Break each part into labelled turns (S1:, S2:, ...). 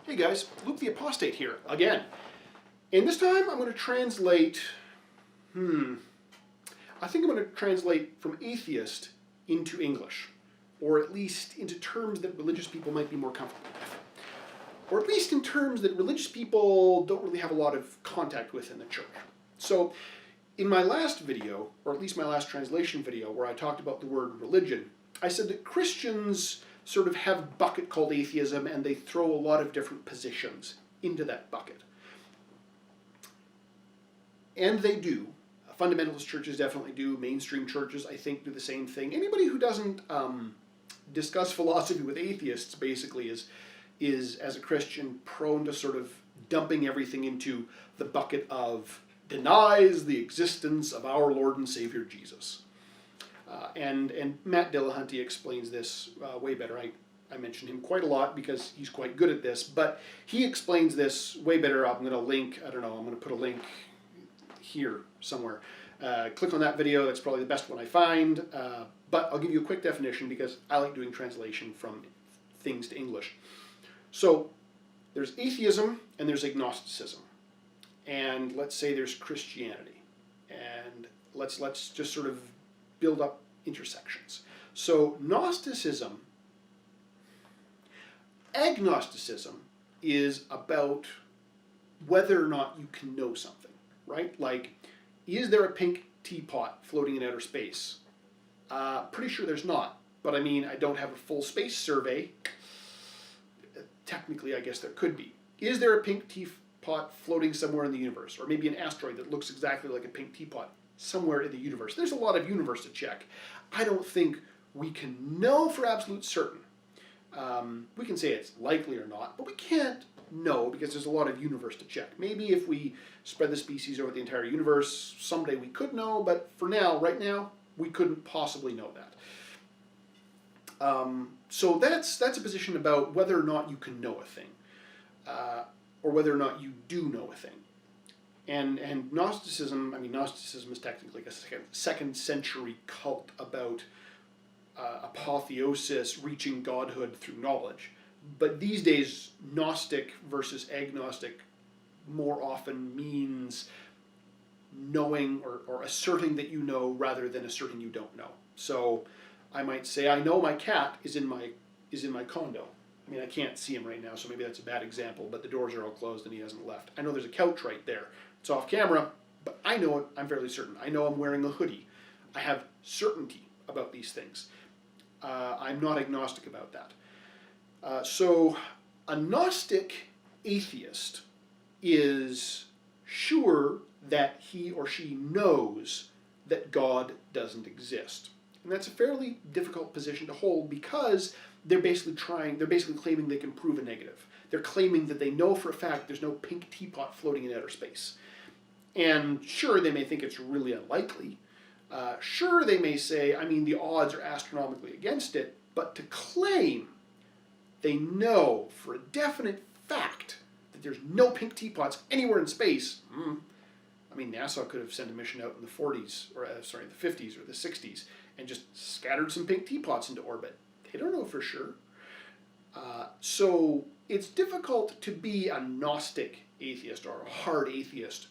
S1: Hey guys, Luke the Apostate here, again. And this time I'm going to translate, I think I'm going to translate from atheist into English. Or at least into terms that religious people might be more comfortable with. Or at least in terms that religious people don't really have a lot of contact with in the church. So, in my last video, or at least my last translation video, where I talked about the word religion, I said that Christians sort of have a bucket called atheism, and they throw a lot of different positions into that bucket. And they do. Fundamentalist churches definitely do. Mainstream churches, I think, do the same thing. Anybody who doesn't discuss philosophy with atheists, basically, is, as a Christian, prone to sort of dumping everything into the bucket of denies the existence of our Lord and Savior Jesus. And Matt Dillahunty explains this way better. I mention him quite a lot because he's quite good at this, but he explains this way better. I'm going to link, I'm going to put a link here somewhere. Click on that video, that's probably the best one I find, but I'll give you a quick definition because I like doing translation from things to English. So, there's atheism and there's agnosticism. And let's say there's Christianity. And let's just sort of build up intersections. So agnosticism is about whether or not you can know something, right? Like, is there a pink teapot floating in outer space? Pretty sure there's not, but I mean, I don't have a full space survey. Technically, I guess there could be. Is there a pink teapot floating somewhere in the universe? Or maybe an asteroid that looks exactly like a pink teapot somewhere in the universe? There's a lot of universe to check. I don't think we can know for absolute certain. We can say it's likely or not, but we can't know because there's a lot of universe to check. Maybe if we spread the species over the entire universe, someday we could know, but for now, right now, we couldn't possibly know that. So that's a position about whether or not you can know a thing, or whether or not you do know a thing. And Gnosticism is technically a second century cult about apotheosis, reaching godhood through knowledge. But these days, Gnostic versus agnostic more often means knowing or asserting that you know rather than asserting you don't know. So I might say, I know my cat is in my condo. I mean, I can't see him right now, so maybe that's a bad example, but the doors are all closed and he hasn't left. I know there's a couch right there. It's off camera, but I know it, I'm fairly certain. I know I'm wearing a hoodie. I have certainty about these things. I'm not agnostic about that. So a Gnostic atheist is sure that he or she knows that God doesn't exist. And that's a fairly difficult position to hold because they're basically claiming they can prove a negative. They're claiming that they know for a fact there's no pink teapot floating in outer space. And sure, they may think it's really unlikely. Sure, they may say, I mean, the odds are astronomically against it, but to claim they know for a definite fact that there's no pink teapots anywhere in space, I mean, NASA could have sent a mission out in the 40s, or the 50s or the 60s, and just scattered some pink teapots into orbit. They don't know for sure. So it's difficult to be a Gnostic atheist or a hard atheist,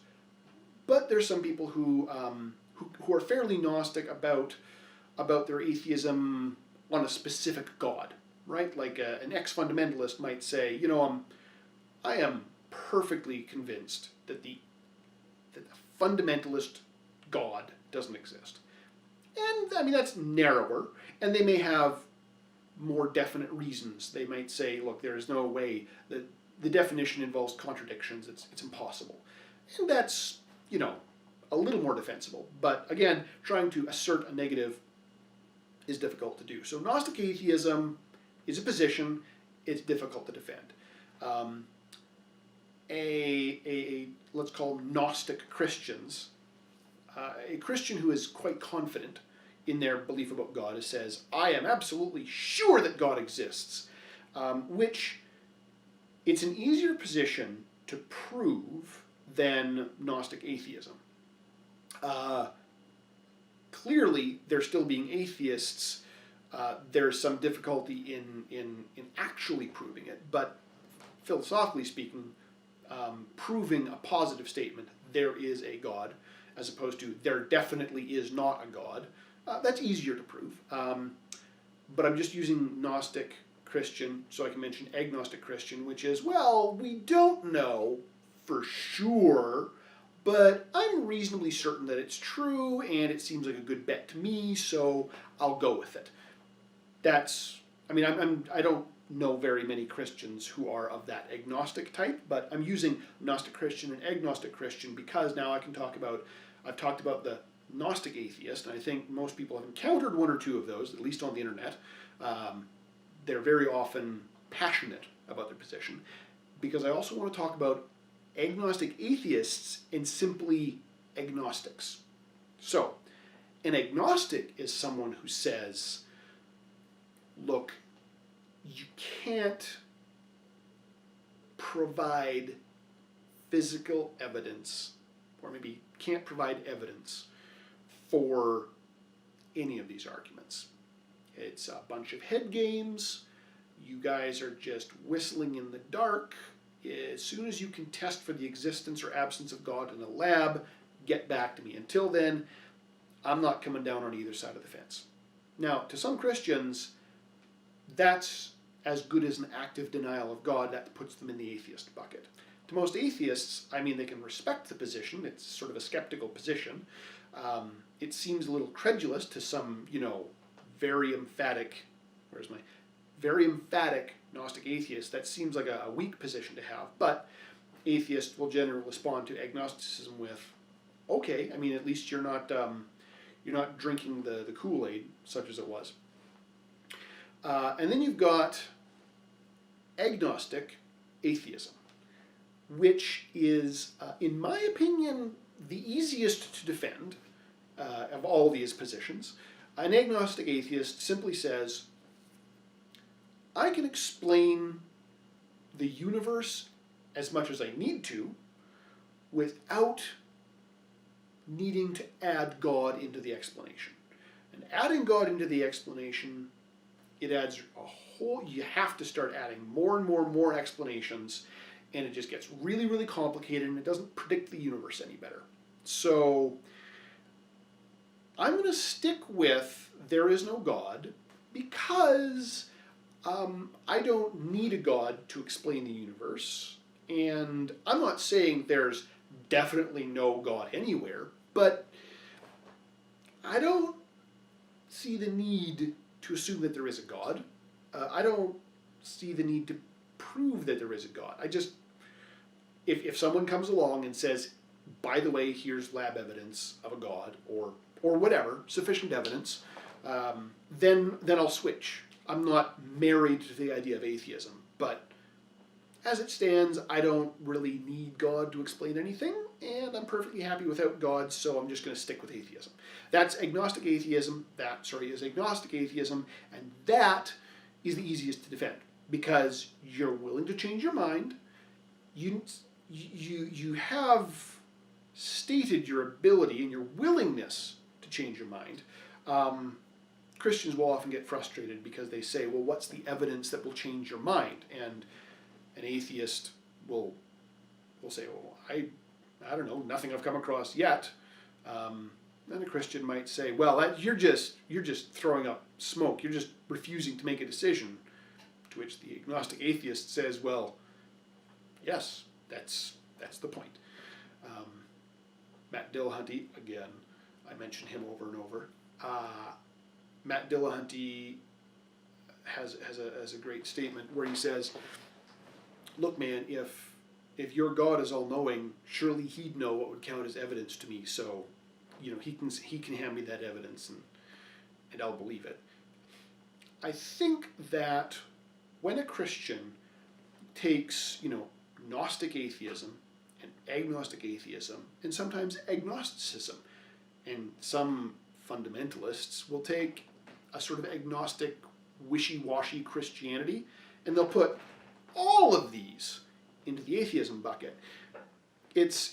S1: but there's some people who are fairly Gnostic about their atheism on a specific God, right? Like an ex-fundamentalist might say, you know, I am perfectly convinced that the fundamentalist God doesn't exist. And, I mean, that's narrower, and they may have more definite reasons. They might say, look, there is no way that the definition involves contradictions. It's impossible. And that's, you know, a little more defensible. But, again, trying to assert a negative is difficult to do. So Gnostic atheism is a position. It's difficult to defend. Let's call them Gnostic Christians. A Christian who is quite confident in their belief about God says, I am absolutely sure that God exists, which it's an easier position to prove than Gnostic atheism. Clearly, they're still being atheists. There's some difficulty in actually proving it, but philosophically speaking, proving a positive statement, there is a God, as opposed to there definitely is not a God. That's easier to prove. But I'm just using Gnostic Christian, so I can mention agnostic Christian, which is, well, we don't know for sure, but I'm reasonably certain that it's true, and it seems like a good bet to me, so I'll go with it. That's, I mean, I don't know very many Christians who are of that agnostic type, but I'm using Gnostic Christian and agnostic Christian because now I can talk about, I've talked about the Gnostic atheist, and I think most people have encountered one or two of those, at least on the internet. They're very often passionate about their position, because I also want to talk about agnostic atheists and simply agnostics. So, an agnostic is someone who says, look, you can't provide physical evidence, or maybe can't provide evidence for any of these arguments. It's a bunch of head games. You guys are just whistling in the dark. As soon as you can test for the existence or absence of God in a lab, get back to me. Until then, I'm not coming down on either side of the fence. Now, to some Christians, that's as good as an active denial of God. That puts them in the atheist bucket. To most atheists, I mean, they can respect the position. It's sort of a skeptical position. It seems a little credulous to some, very emphatic, very emphatic Gnostic atheists. That seems like a weak position to have, but atheists will generally respond to agnosticism with, okay, I mean, at least you're not drinking the Kool-Aid, such as it was. And then you've got agnostic atheism, which is, in my opinion, the easiest to defend of all these positions. An agnostic atheist simply says, I can explain the universe as much as I need to without needing to add God into the explanation. And adding God into the explanation, it adds a whole, you have to start adding more and more and more explanations, and it just gets really, really complicated, and it doesn't predict the universe any better. So I'm going to stick with there is no God because I don't need a God to explain the universe. And I'm not saying there's definitely no God anywhere, but I don't see the need to assume that there is a God. I don't see the need to prove that there is a God. I just, if someone comes along and says, by the way, here's lab evidence of a God, or whatever, sufficient evidence, then I'll switch. I'm not married to the idea of atheism, but as it stands, I don't really need God to explain anything, and I'm perfectly happy without God, so I'm just going to stick with atheism. That's agnostic atheism. Is agnostic atheism, and that is the easiest to defend because you're willing to change your mind. You have stated your ability and your willingness to change your mind. Christians will often get frustrated because they say, well, what's the evidence that will change your mind? And an atheist will say, well, I don't know, nothing I've come across yet. Then a Christian might say, well, you're just throwing up smoke. You're just refusing to make a decision. To which the agnostic atheist says, well, yes, that's the point. Matt Dillahunty, again, I mention him over and over. Matt Dillahunty has a great statement where he says, look, man, if your God is all-knowing, surely he'd know what would count as evidence to me, so he can hand me that evidence and I'll believe it. I think that when a Christian takes, Gnostic atheism and agnostic atheism, and sometimes agnosticism, and some fundamentalists will take a sort of agnostic, wishy-washy Christianity, and they'll put all of these into the atheism bucket. It's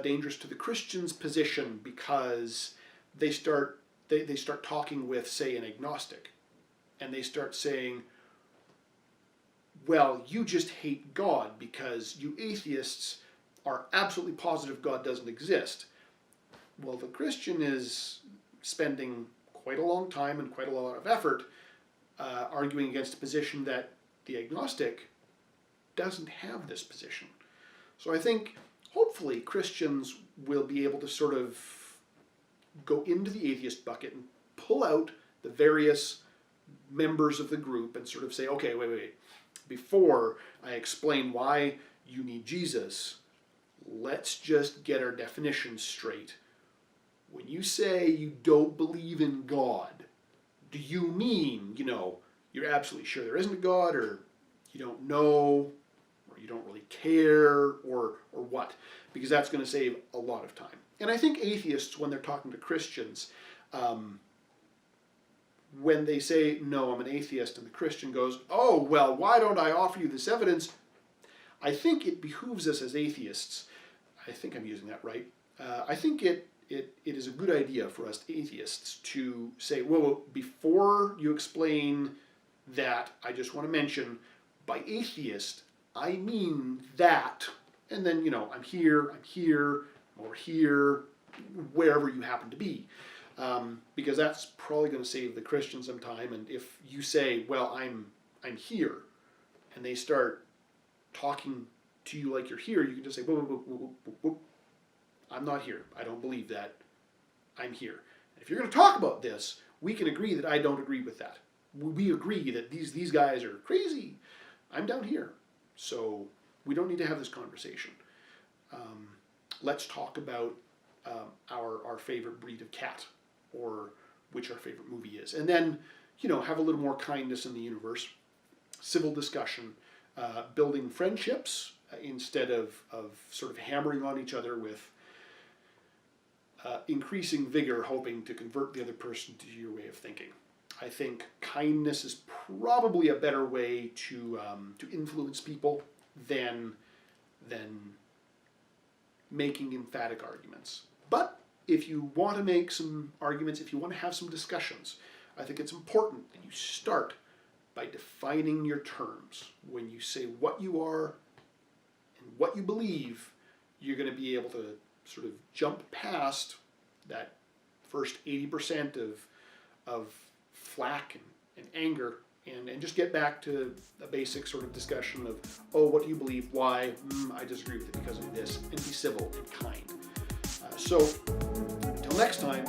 S1: dangerous to the Christian's position because they start talking with, say, an agnostic, and they start saying, well, you just hate God because you atheists are absolutely positive God doesn't exist. Well, the Christian is spending quite a long time and quite a lot of effort arguing against a position that the agnostic doesn't have this position. So I think hopefully Christians will be able to sort of go into the atheist bucket and pull out the various members of the group and sort of say, okay, wait. Before I explain why you need Jesus, let's just get our definitions straight. When you say you don't believe in God, do you mean, you're absolutely sure there isn't a God, or you don't know, or you don't really care, or what? Because that's going to save a lot of time. And I think atheists, when they're talking to Christians, when they say, no, I'm an atheist, and the Christian goes, oh, well, why don't I offer you this evidence? I think it behooves us as atheists, I think I'm using that right, I think it is a good idea for us atheists to say, well, before you explain that, I just want to mention, by atheist, I mean that, and then, I'm here, or here, wherever you happen to be. Because that's probably going to save the Christian some time. And if you say, well, I'm here, and they start talking to you like you're here, you can just say, whoop, I'm not here. I don't believe that. I'm here. And if you're going to talk about this, we can agree that I don't agree with that. We agree that these guys are crazy. I'm down here. So we don't need to have this conversation. Let's talk about our favorite breed of cat, or which our favorite movie is. And then, have a little more kindness in the universe, civil discussion, building friendships instead of sort of hammering on each other with increasing vigor, hoping to convert the other person to your way of thinking. I think kindness is probably a better way to influence people than making emphatic arguments. But if you want to make some arguments, if you want to have some discussions, I think it's important that you start by defining your terms. When you say what you are and what you believe, you're going to be able to sort of jump past that first 80% of flack and anger, and just get back to a basic sort of discussion of, oh, what do you believe? Why? I disagree with it because of this, and be civil and kind. So, until next time,